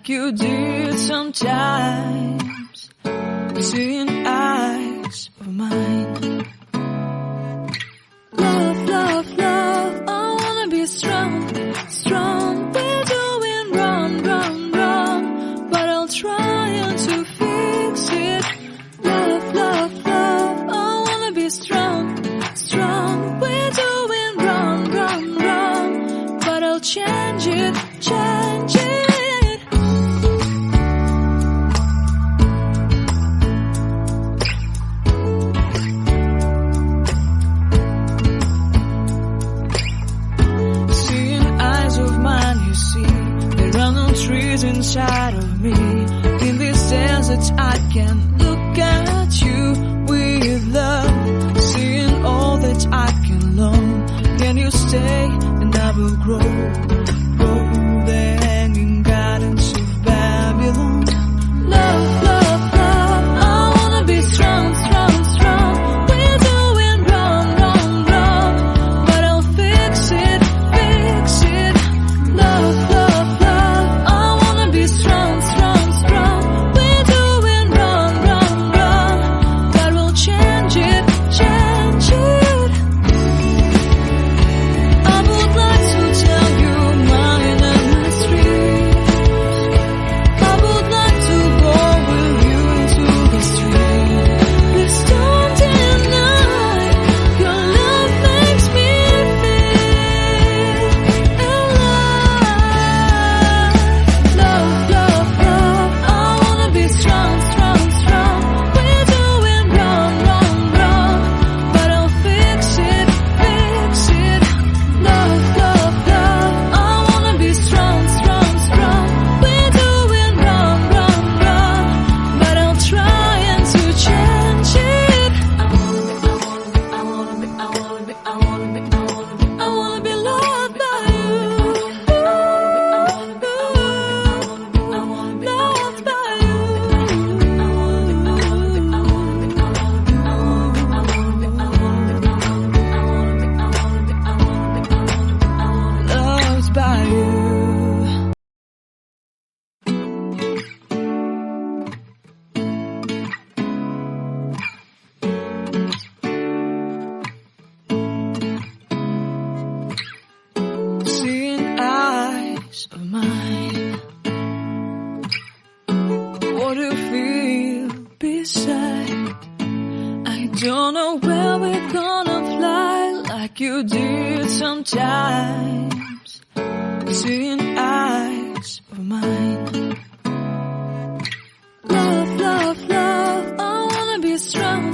like you did sometimes, seeing eyes of mine. Love, love, love, I wanna be strong, strong. We're doing wrong, wrong, wrong, but I'll try to fix it. Love, love, love, I wanna be strong, strong. We're doing wrong, wrong, wrong, but I'll change it, change it. Trees inside of me. In this desert I can look at you with love, seeing all that I can learn. Can you stay and I will grow, grow the hanging gardens of Babylon. Love, love, love, I wanna be strong, strong, strong. We're doing wrong, wrong, wrong, but I'll fix it, fix it. Love, love, strong, strong, strong. We're doing wrong, wrong, wrong, but we'll change it, change it. I would like to tell you mine and my street. I would like to go with you to the street. Please don't deny your love makes me feel alive. Love, love, love, I wanna be strong, strong, strong. We're doing wrong, wrong, wrong, but I'll fix it, fix it. Love, love, love, I wanna be strong, strong, strong. We're doing wrong, wrong, wrong, but I'll try to change it. I wanna be loved by you. Loved by you. Loved by you. Seeing eyes of mine. What do you feel beside? I don't know where we're gonna fly like you did sometimes. Seeing eyes of mine. Love, love, love, I wanna be strong,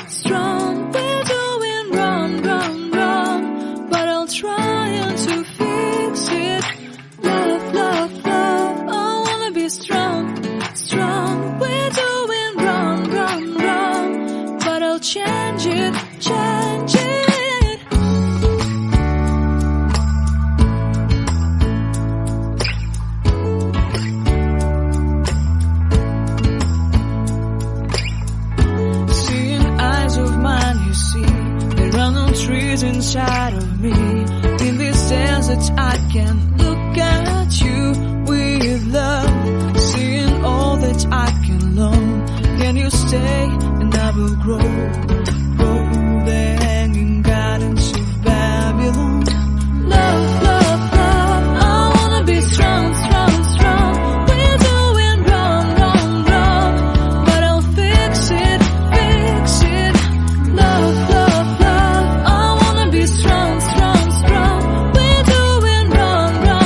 strong. We're doing wrong, wrong, wrong, but I'll try to fix it. Love, love, love, I wanna be strong, strong. We're doing wrong, wrong, wrong, but I'll change it, change it. Seeing eyes of mine, you see, there are no trees inside of me. In this desert I can look at you with love, seeing all that I can learn. Can you stay and I will grow, grow the hanging gardens of Babylon. Love, love, love, I wanna be strong, strong, strong. We're doing wrong, wrong, wrong, but I'll fix it, fix it. Love, love, love, I wanna be strong, strong, strong. We're doing wrong, wrong,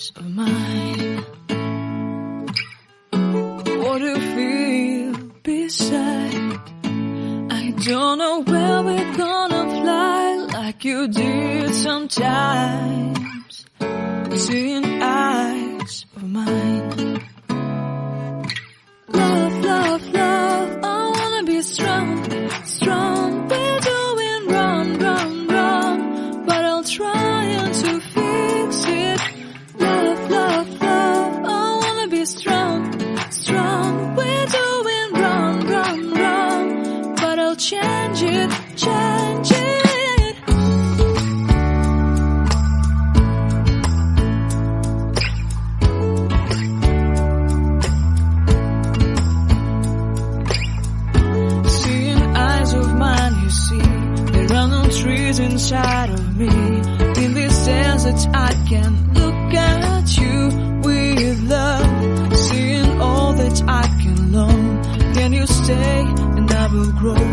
eyes of mine, what do you feel beside? I don't know where we're gonna fly like you did sometimes. Seeing eyes of mine. Love, love, love, I wanna be strong, strong. We're doing wrong, wrong, wrong, but I'll try to fix it. Love, love, love, I wanna be strong, strong. We're doing wrong, wrong, wrong, but I'll change it, change it. Trees inside of me. In this desert I can look at you with love, seeing all that I can learn. Can you stay and I will grow,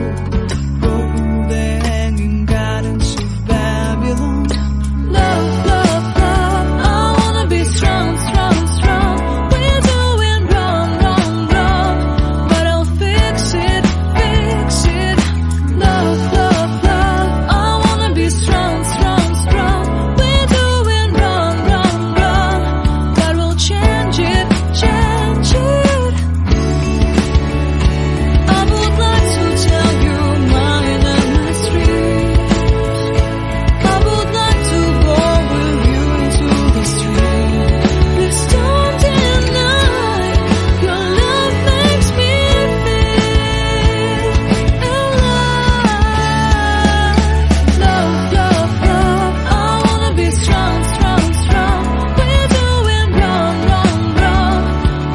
grow the hanging gardens of Babylon. Love, love, love, I wanna be strong, strong, strong. We're doing wrong, wrong, wrong, but I'll fix it, fix it. Love, love, strong, strong, strong. We're doing wrong, wrong, wrong, but we'll change it, change it. I would like to tell you mine and my streets. I would like to go with you to the street. Please don't deny your love makes me feel alive. Love, love, love, I wanna be strong, strong, strong. We're doing wrong, wrong, wrong,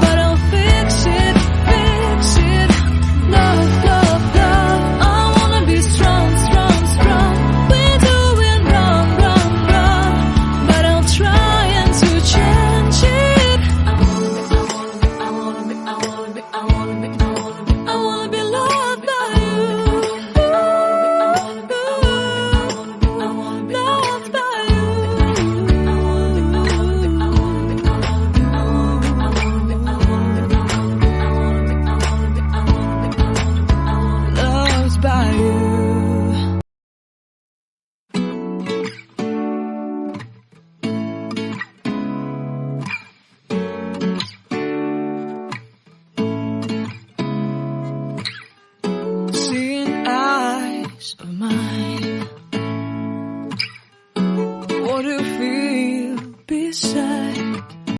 but I'll fix it, fix it. Love, love, love, I wanna be strong, strong, strong. We're doing wrong, wrong, wrong, but I'll try to change it. I wanna be loved by you. Loved by you. Loved by you. Seeing eyes of mine, what do you feel beside?